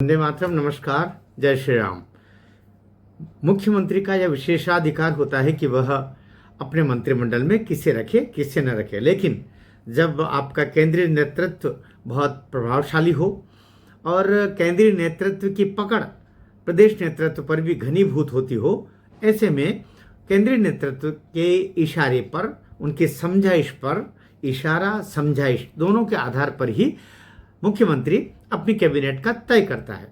वंदे मातरम। नमस्कार, जय श्री राम। मुख्यमंत्री का यह विशेषाधिकार होता है कि वह अपने मंत्रिमंडल में किसे रखे किसे न रखे, लेकिन जब आपका केंद्रीय नेतृत्व बहुत प्रभावशाली हो और केंद्रीय नेतृत्व की पकड़ प्रदेश नेतृत्व पर भी घनीभूत होती हो, ऐसे में केंद्रीय नेतृत्व के इशारे पर, उनकी समझाइश पर, इशारा समझाइश दोनों के आधार पर ही मुख्यमंत्री अपनी कैबिनेट का तय करता है।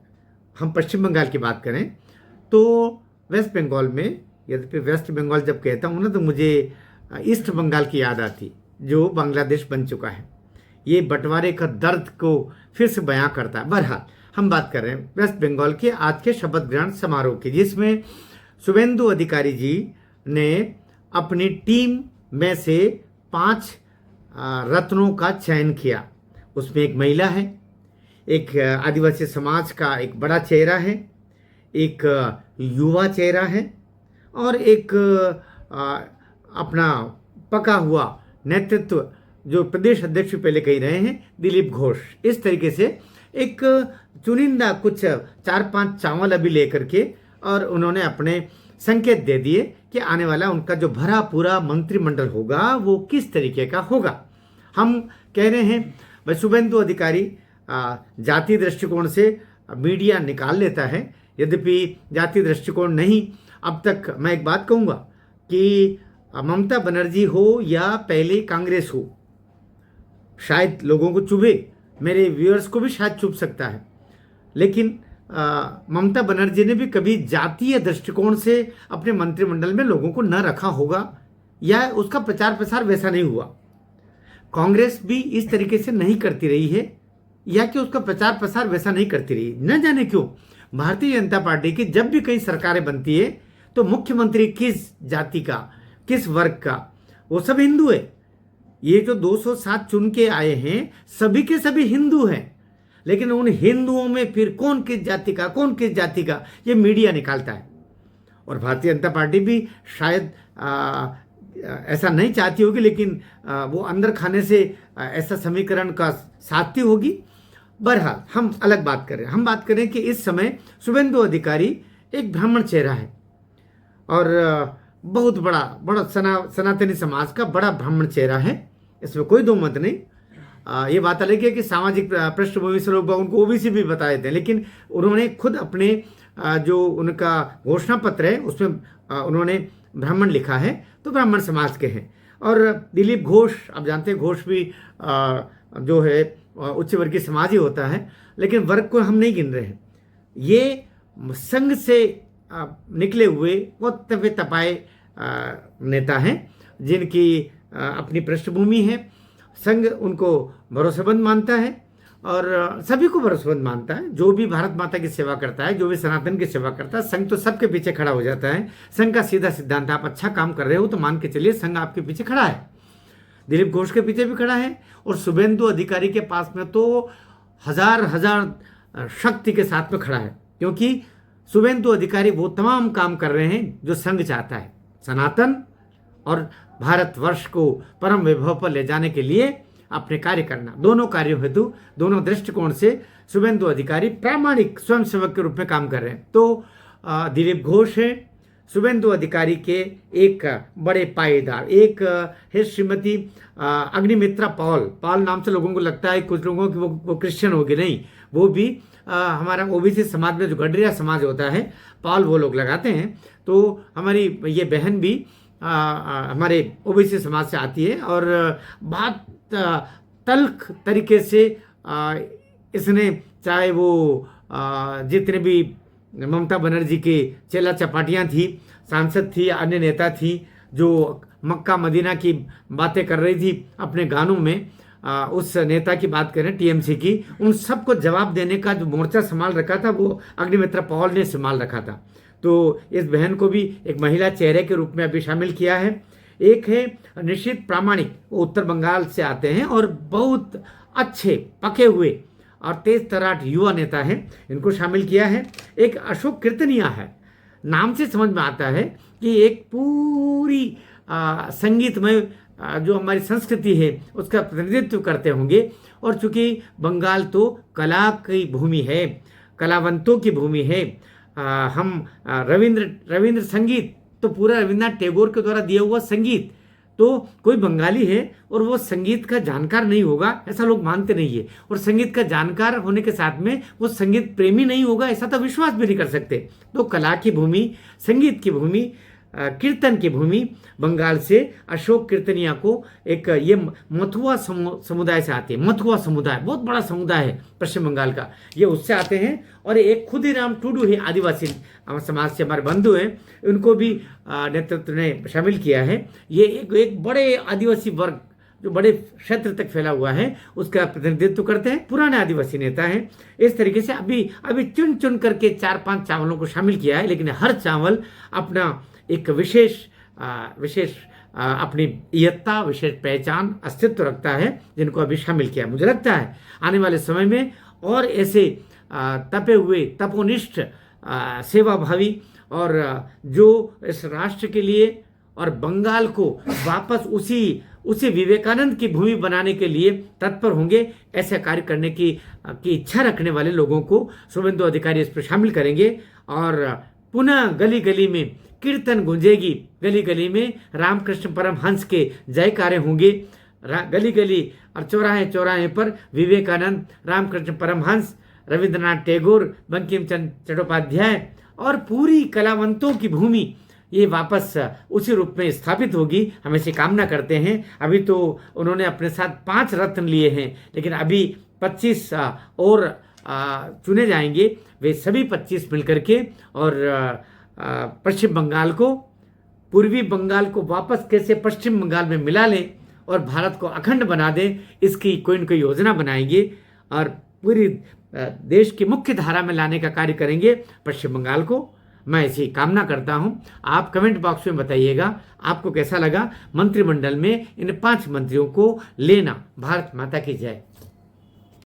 हम पश्चिम बंगाल की बात करें तो वेस्ट बंगाल में, यद्यपि वेस्ट बंगाल जब कहता हूँ ना तो मुझे ईस्ट बंगाल की याद आती, जो बांग्लादेश बन चुका है। ये बंटवारे का दर्द को फिर से बयां करता है। बहरहाल हम बात कर रहे हैं वेस्ट बंगाल के आज के शपथ ग्रहण समारोह की, जिसमें शुभेंदु अधिकारी जी ने अपनी टीम में से 5 रत्नों का चयन किया। उसमें एक महिला है, एक आदिवासी समाज का एक बड़ा चेहरा है, एक युवा चेहरा है और एक अपना पका हुआ नेतृत्व जो प्रदेश अध्यक्ष पहले कह रहे हैं, दिलीप घोष। इस तरीके से एक चुनिंदा कुछ 4-5 चावल अभी लेकर के और उन्होंने अपने संकेत दे दिए कि आने वाला उनका जो भरा पूरा मंत्रिमंडल होगा वो किस तरीके का होगा। हम कह रहे हैं भाई शुभेंदु अधिकारी जाति दृष्टिकोण से मीडिया निकाल लेता है, यद्यपि जाति दृष्टिकोण नहीं। अब तक मैं एक बात कहूँगा कि ममता बनर्जी हो या पहले कांग्रेस हो, शायद लोगों को चुभे, मेरे व्यूअर्स को भी शायद चुभ सकता है, लेकिन ममता बनर्जी ने भी कभी जातीय दृष्टिकोण से अपने मंत्रिमंडल में लोगों को न रखा होगा या उसका प्रचार प्रसार वैसा नहीं हुआ। कांग्रेस भी इस तरीके से नहीं करती रही है या कि उसका प्रचार प्रसार वैसा नहीं करती रही, न जाने क्यों। भारतीय जनता पार्टी की जब भी कई सरकारें बनती है तो मुख्यमंत्री किस जाति का, किस वर्ग का, वो सब हिंदू है। ये जो 207 चुन के आए हैं सभी के सभी हिंदू हैं, लेकिन उन हिंदुओं में फिर कौन किस जाति का, कौन किस जाति का, ये मीडिया निकालता है। और भारतीय जनता पार्टी भी शायद ऐसा नहीं चाहती होगी, लेकिन वो अंदर खाने से ऐसा समीकरण का साथी होगी। बहरहाल हम अलग बात करें, हम बात करें कि इस समय शुभेंदु अधिकारी एक ब्राह्मण चेहरा है और बहुत बड़ा सनातनी समाज का बड़ा ब्राह्मण चेहरा है, इसमें कोई दो मत नहीं। ये बात अलग है कि सामाजिक पृष्ठभूमि से लोग उनको ओबीसी भी बता देते हैं, लेकिन उन्होंने खुद अपने जो उनका घोषणा पत्र है उसमें उन्होंने ब्राह्मण लिखा है, तो ब्राह्मण समाज के हैं। और दिलीप घोष, आप जानते हैं घोष भी जो है उच्च वर्गीय समाज ही होता है, लेकिन वर्ग को हम नहीं गिन रहे हैं। ये संघ से निकले हुए बहुत तपे तपाए नेता हैं जिनकी अपनी पृष्ठभूमि है। संघ उनको भरोसेमंद मानता है और सभी को भरोसेमंद मानता है। जो भी भारत माता की सेवा करता है, जो भी सनातन की सेवा करता है, संघ तो सबके पीछे खड़ा हो जाता है। संघ का सीधा सिद्धांत, आप अच्छा काम कर रहे हो तो मान के चलिए संघ आपके पीछे खड़ा है। दिलीप घोष के पीछे भी खड़ा है और शुभेंदु अधिकारी के पास में तो हजार शक्ति के साथ में खड़ा है, क्योंकि शुभेंदु अधिकारी वो तमाम काम कर रहे हैं जो संघ चाहता है। सनातन और भारतवर्ष को परम वैभव पर ले जाने के लिए अपने कार्य करना, दोनों कार्यों हेतु, दोनों दृष्टिकोण से शुभेंदु अधिकारी प्रामाणिक स्वयंसेवक के रूप में काम कर रहे हैं। तो दिलीप घोष है शुभेंदु अधिकारी के एक बड़े पायेदार। एक है श्रीमती अग्निमित्रा पॉल नाम से लोगों को लगता है कुछ लोगों की वो क्रिश्चियन होगी, नहीं, वो भी हमारा ओबीसी समाज में जो गडरिया समाज होता है, पॉल वो लोग लगाते हैं। तो हमारी ये बहन भी हमारे ओबीसी समाज से आती है और बहुत तल्ख तरीके से इसने, चाहे वो जितने भी ममता बनर्जी के चेला चपाटियाँ थी, सांसद थी, अन्य नेता थी जो मक्का मदीना की बातें कर रही थी अपने गानों में, उस नेता की बात करें टीएमसी की, उन सबको जवाब देने का जो मोर्चा संभाल रखा था वो अग्निमित्रा पॉल ने संभाल रखा था। तो इस बहन को भी एक महिला चेहरे के रूप में अभी शामिल किया है। एक है निश्चित प्रामाणिक, वो उत्तर बंगाल से आते हैं और बहुत अच्छे पके हुए और तेज तराट युवा नेता है, इनको शामिल किया है। एक अशोक कीर्तनिया है, नाम से समझ में आता है कि एक पूरी संगीतमय जो हमारी संस्कृति है उसका प्रतिनिधित्व करते होंगे। और चूंकि बंगाल तो कला की भूमि है, कलावंतों की भूमि है। हम रविंद्र संगीत तो पूरा रविन्द्रनाथ टैगोर के द्वारा दिया हुआ संगीत, तो कोई बंगाली है और वो संगीत का जानकार नहीं होगा ऐसा लोग मानते नहीं है, और संगीत का जानकार होने के साथ में वो संगीत प्रेमी नहीं होगा ऐसा तो विश्वास भी नहीं कर सकते। तो कला की भूमि, संगीत की भूमि, कीर्तन की भूमि बंगाल से अशोक कीर्तनिया को एक ये मथुआ समुदाय से आते हैं। मथुआ समुदाय बहुत बड़ा समुदाय है पश्चिम बंगाल का, ये उससे आते हैं। और एक खुदीराम टुडू है, आदिवासी समाज से हमारे बंधु हैं, उनको भी नेतृत्व ने शामिल किया है। ये एक बड़े आदिवासी वर्ग जो बड़े क्षेत्र तक फैला हुआ है उसका प्रतिनिधित्व करते हैं, पुराने आदिवासी नेता हैं। इस तरीके से अभी चुन चुन करके 4-5 चावलों को शामिल किया है, लेकिन हर चावल अपना एक विशेष अपनी इयत्ता, विशेष पहचान, अस्तित्व रखता है, जिनको अभी शामिल किया। मुझे लगता है आने वाले समय में और ऐसे तपे हुए, तपोनिष्ठ, सेवाभावी और जो इस राष्ट्र के लिए और बंगाल को वापस उसी विवेकानंद की भूमि बनाने के लिए तत्पर होंगे, ऐसे कार्य करने की इच्छा रखने वाले लोगों को शुभेंदु अधिकारी इस पर शामिल करेंगे। और पुनः गली गली में कीर्तन गूंजेगी, गली गली में रामकृष्ण परमहंस के जयकारे होंगे, गली गली और चौराहे चौराहे पर विवेकानंद, रामकृष्ण परमहंस, रविंद्रनाथ टैगोर, बंकिम चंद्र चट्टोपाध्याय और पूरी कलावंतों की भूमि ये वापस उसी रूप में स्थापित होगी, हम ऐसी कामना करते हैं। अभी तो उन्होंने अपने साथ 5 रत्न लिए हैं, लेकिन अभी 25 और चुने जाएंगे, वे सभी 25 मिलकर के और पश्चिम बंगाल को, पूर्वी बंगाल को वापस कैसे पश्चिम बंगाल में मिला लें और भारत को अखंड बना दें, इसकी कोई न कोई योजना बनाएंगे और पूरी देश की मुख्य धारा में लाने का कार्य करेंगे पश्चिम बंगाल को। मैं ऐसी कामना करता हूं। आप कमेंट बॉक्स में बताइएगा आपको कैसा लगा मंत्रिमंडल में इन 5 मंत्रियों को लेना। भारत माता की जय।